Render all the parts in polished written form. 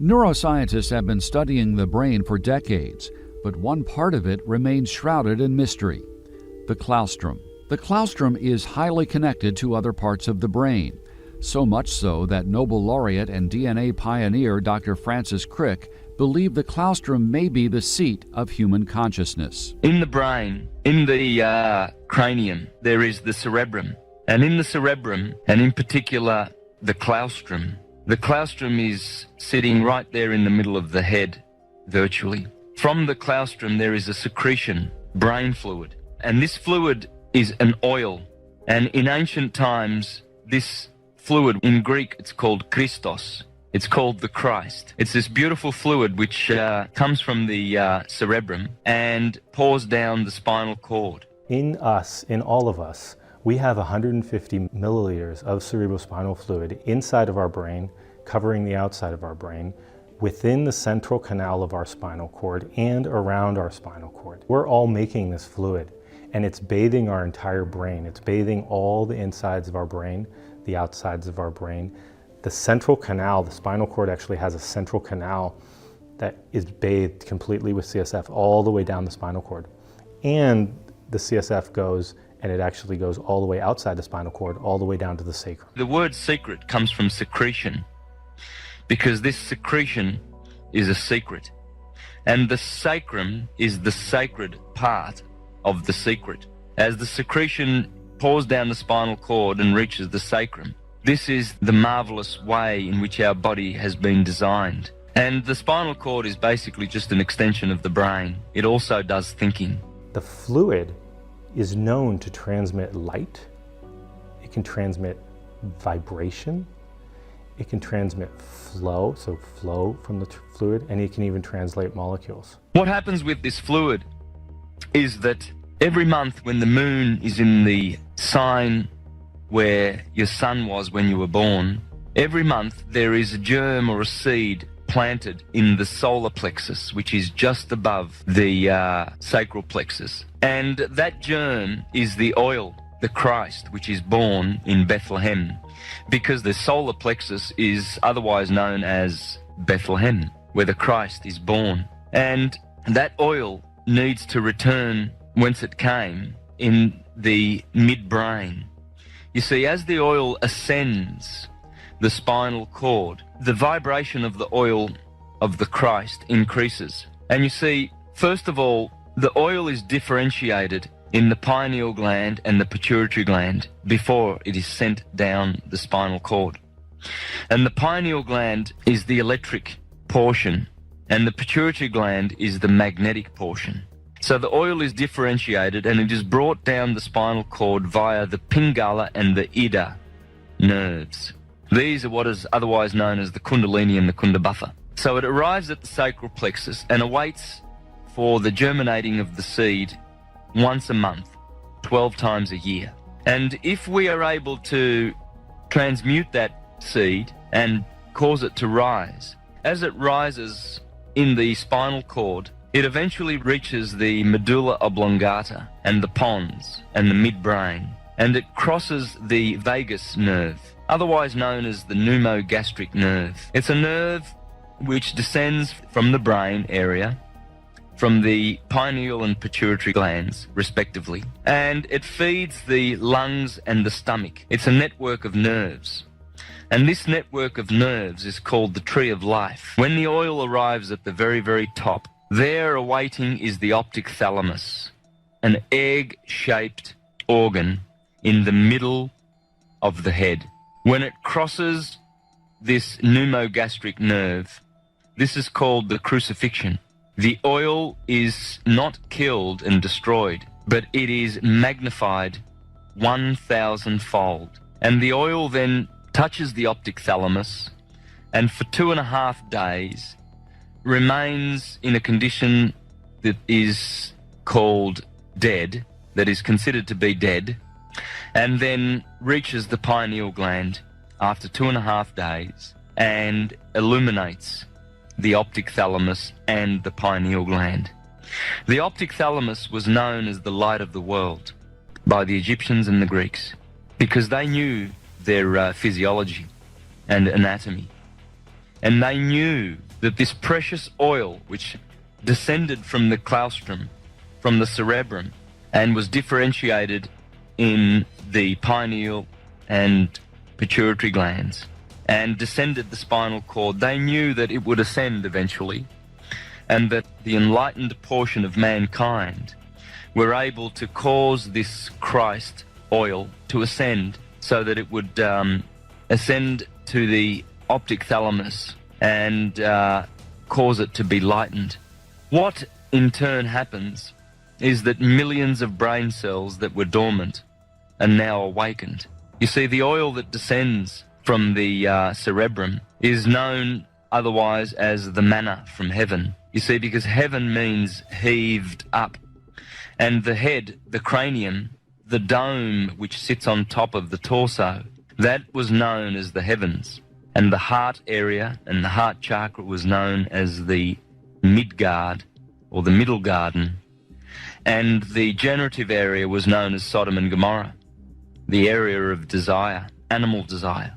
Neuroscientists have been studying the brain for decades, but one part of it remains shrouded in mystery: the claustrum. The claustrum is highly connected to other parts of the brain, so much so that Nobel laureate and DNA pioneer Dr. Francis Crick believed the claustrum may be the seat of human consciousness. In the brain, in the cranium, there is the cerebrum. And in the cerebrum, and in particular the claustrum is sitting right there in the middle of the head, virtually. From the claustrum there is a secretion, brain fluid. And this fluid is an oil. And in ancient times, this fluid, in Greek, it's called Christos. It's called the Christ. It's this beautiful fluid which comes from the cerebrum and pours down the spinal cord. In us, in all of us, we have 150 milliliters of cerebrospinal fluid inside of our brain, covering the outside of our brain, within the central canal of our spinal cord and around our spinal cord. We're all making this fluid, and it's bathing our entire brain. It's bathing all the insides of our brain, the outsides of our brain. The central canal, the spinal cord actually has a central canal that is bathed completely with CSF all the way down the spinal cord. And the CSF goes, and it actually goes all the way outside the spinal cord, all the way down to the sacrum. The word secret comes from secretion, because this secretion is a secret. And the sacrum is the sacred part of the secret. As the secretion pours down the spinal cord and reaches the sacrum, this is the marvelous way in which our body has been designed. And the spinal cord is basically just an extension of the brain. It also does thinking. The fluid is known to transmit light. It can transmit vibration. It can transmit flow, so flow from the fluid, and it can even translate molecules. What happens with this fluid is that every month when the moon is in the sign where your sun was when you were born, every month there is a germ or a seed planted in the solar plexus, which is just above the sacral plexus. And that germ is the oil, the Christ, which is born in Bethlehem, because the solar plexus is otherwise known as Bethlehem, where the Christ is born. And that oil needs to return whence it came, in the midbrain. You see, as the oil ascends the spinal cord, the vibration of the oil of the Christ increases. And you see, first of all, the oil is differentiated in the pineal gland and the pituitary gland before it is sent down the spinal cord. And the pineal gland is the electric portion, and the pituitary gland is the magnetic portion. So the oil is differentiated and it is brought down the spinal cord via the Pingala and the Ida nerves. These are what is otherwise known as the Kundalini and the Kundabhatha. So it arrives at the sacral plexus and awaits for the germinating of the seed once a month, 12 times a year. And if we are able to transmute that seed and cause it to rise, as it rises in the spinal cord, it eventually reaches the medulla oblongata and the pons and the midbrain, and it crosses the vagus nerve, otherwise known as the pneumogastric nerve. It's a nerve which descends from the brain area, from the pineal and pituitary glands, respectively, and it feeds the lungs and the stomach. It's a network of nerves. And this network of nerves is called the tree of life. When the oil arrives at the very, very top, there awaiting is the optic thalamus, an egg-shaped organ in the middle of the head. When it crosses this pneumogastric nerve, this is called the crucifixion. The oil is not killed and destroyed, but it is magnified 1,000-fold. And the oil then touches the optic thalamus, and for 2.5 days remains in a condition that is called dead, that is considered to be dead, and then reaches the pineal gland after 2.5 days and illuminates the optic thalamus and the pineal gland. The optic thalamus was known as the light of the world by the Egyptians and the Greeks because they knew their physiology and anatomy. And they knew that this precious oil, which descended from the claustrum, from the cerebrum, and was differentiated in the pineal and pituitary glands, and descended the spinal cord, they knew that it would ascend eventually, and that the enlightened portion of mankind were able to cause this Christ oil to ascend so that it would ascend to the optic thalamus and cause it to be lightened. What in turn happens is that millions of brain cells that were dormant are now awakened. You see, the oil that descends from the cerebrum is known otherwise as the manna from heaven. You see, because heaven means heaved up. And the head, the cranium, the dome which sits on top of the torso, that was known as the heavens. And the heart area and the heart chakra was known as the Midgard, or the middle garden. And the generative area was known as Sodom and Gomorrah, the area of desire, animal desire,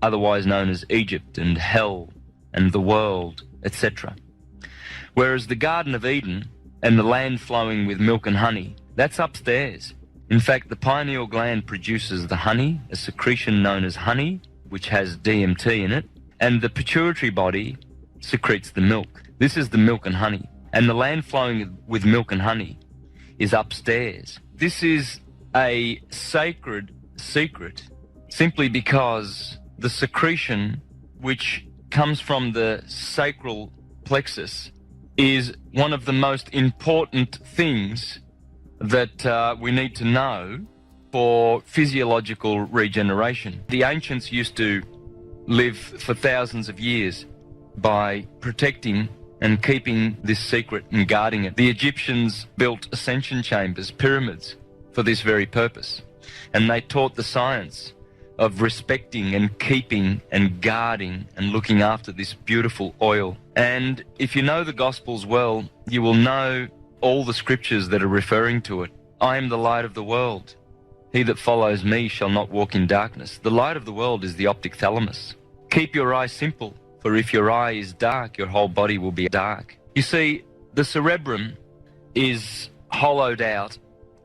otherwise known as Egypt and hell and the world, etc. Whereas the Garden of Eden and the land flowing with milk and honey, that's upstairs. In fact, the pineal gland produces the honey, a secretion known as honey, which has DMT in it, and the pituitary body secretes the milk. This is the milk and honey. And the land flowing with milk and honey is upstairs. This is a sacred secret simply because the secretion which comes from the sacral plexus is one of the most important things that we need to know for physiological regeneration. The ancients used to live for thousands of years by protecting and keeping this secret and guarding it. The Egyptians built ascension chambers, pyramids, for this very purpose. And they taught the science of respecting and keeping and guarding and looking after this beautiful oil. And if you know the Gospels well, you will know all the scriptures that are referring to it. I am the light of the world. He that follows me shall not walk in darkness. The light of the world is the optic thalamus. Keep your eye simple, for if your eye is dark, your whole body will be dark. You see, the cerebrum is hollowed out,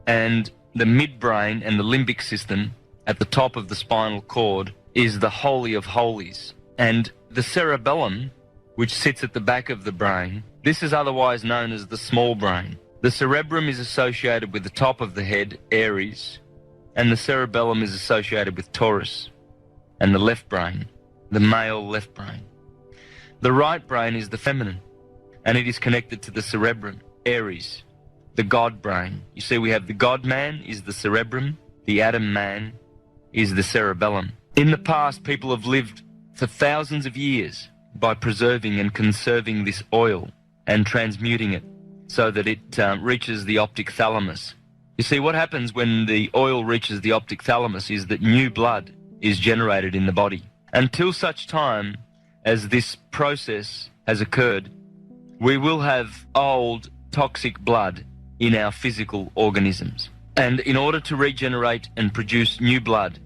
and the midbrain and the limbic system at the top of the spinal cord is the holy of holies. And the cerebellum, which sits at the back of the brain, this is otherwise known as the small brain. The cerebrum is associated with the top of the head, Aries, and the cerebellum is associated with Taurus, and the left brain, the male left brain. The right brain is the feminine, and it is connected to the cerebrum, Aries, the God brain. You see, we have the God man is the cerebrum, the Adam man is the cerebellum. In the past, people have lived for thousands of years by preserving and conserving this oil and transmuting it so that it reaches the optic thalamus. You see, what happens when the oil reaches the optic thalamus is that new blood is generated in the body. Until such time as this process has occurred, we will have old, toxic blood in our physical organisms. And in order to regenerate and produce new blood,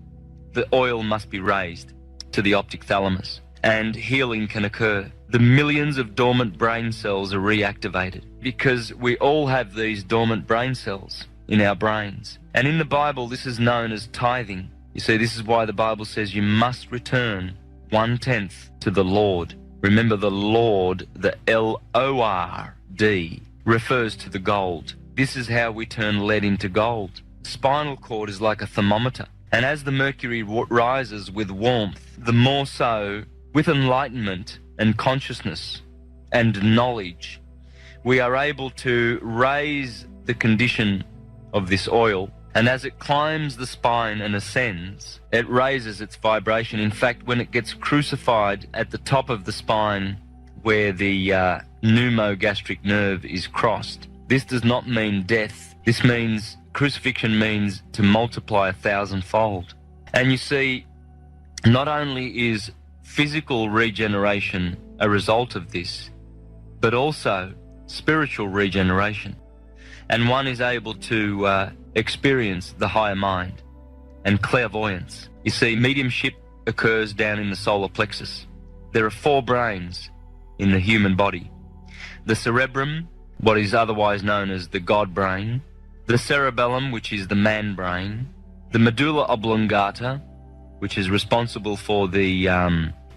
the oil must be raised to the optic thalamus, and healing can occur. The millions of dormant brain cells are reactivated because we all have these dormant brain cells in our brains. And in the Bible, this is known as tithing. You see, this is why the Bible says you must return 1/10 to the Lord. Remember, the Lord, the Lord, refers to the gold. This is how we turn lead into gold. Spinal cord is like a thermometer. And as the mercury rises with warmth, the more so with enlightenment and consciousness and knowledge, we are able to raise the condition of this oil. And as it climbs the spine and ascends, it raises its vibration. In fact, when it gets crucified at the top of the spine where the pneumogastric nerve is crossed, this does not mean death. This means, crucifixion means to multiply 1,000-fold. And you see, not only is physical regeneration a result of this, but also spiritual regeneration. And one is able to experience the higher mind and clairvoyance. You see, mediumship occurs down in the solar plexus. there are 4 brains in the human body. The cerebrum, what is otherwise known as the God brain, the cerebellum, which is the man brain, the medulla oblongata, which is responsible for the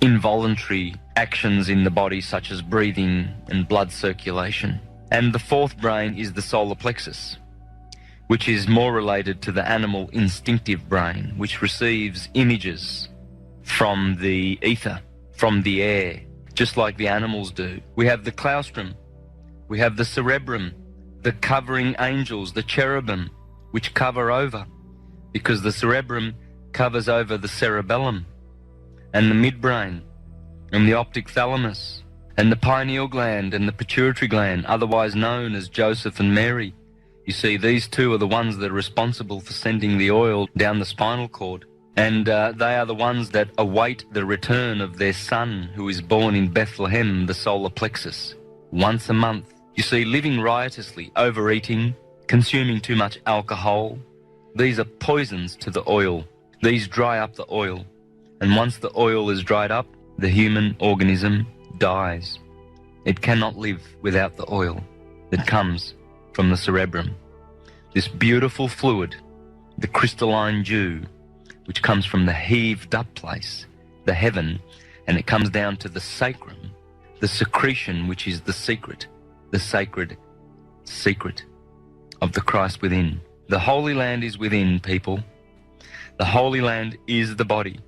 involuntary actions in the body such as breathing and blood circulation, and the 4th brain is the solar plexus, which is more related to the animal instinctive brain, which receives images from the ether, from the air, just like the animals do. We have the claustrum, we have the cerebrum, the covering angels, the cherubim, which cover over, because the cerebrum covers over the cerebellum, and the midbrain, and the optic thalamus, and the pineal gland, and the pituitary gland, otherwise known as Joseph and Mary. You see, these 2 are the ones that are responsible for sending the oil down the spinal cord. And they are the ones that await the return of their son, who is born in Bethlehem, the solar plexus, once a month. You see, living riotously, overeating, consuming too much alcohol, these are poisons to the oil. These dry up the oil. And once the oil is dried up, the human organism dies. It cannot live without the oil that comes from the cerebrum. This beautiful fluid, the crystalline dew, which comes from the heaved up place, the heaven, and it comes down to the sacrum, the secretion, which is the secret, the sacred secret of the Christ within. The Holy Land is within, people. The Holy Land is the body.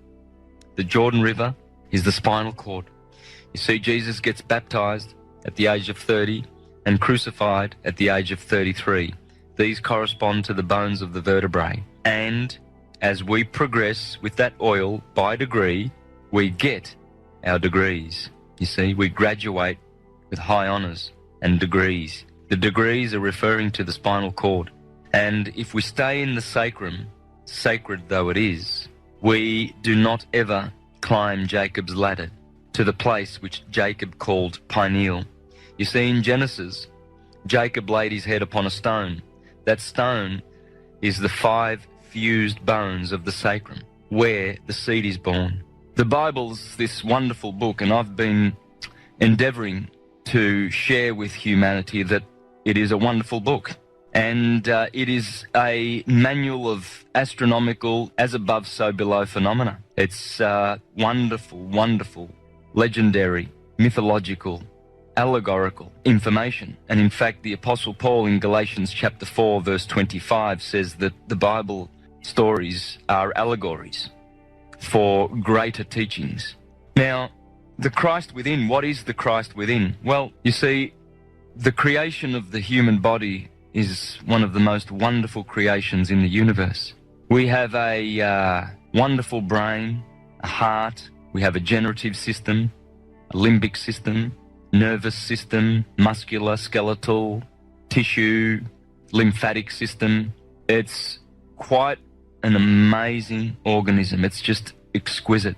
The Jordan River is the spinal cord. You see, Jesus gets baptized at the age of 30 and crucified at the age of 33. These correspond to the bones of the vertebrae. And as we progress with that oil by degree, we get our degrees. You see, we graduate with high honours and degrees. The degrees are referring to the spinal cord. And if we stay in the sacrum, sacred though it is, we do not ever climb Jacob's ladder to the place which Jacob called pineal. You see, in Genesis, Jacob laid his head upon a stone. That stone is the 5 fused bones of the sacrum, where the seed is born. The Bible's this wonderful book, and I've been endeavouring to share with humanity that it is a wonderful book. And it is a manual of astronomical, as above, so below phenomena. It's wonderful, wonderful, legendary, mythological, allegorical information. And in fact, the Apostle Paul in Galatians chapter 4, verse 25 says that the Bible stories are allegories for greater teachings. Now, the Christ within, what is the Christ within? Well, you see, the creation of the human body is one of the most wonderful creations in the universe. We have a wonderful brain, a heart, we have a generative system, a limbic system, nervous system, muscular, skeletal, tissue, lymphatic system. It's quite an amazing organism. It's just exquisite.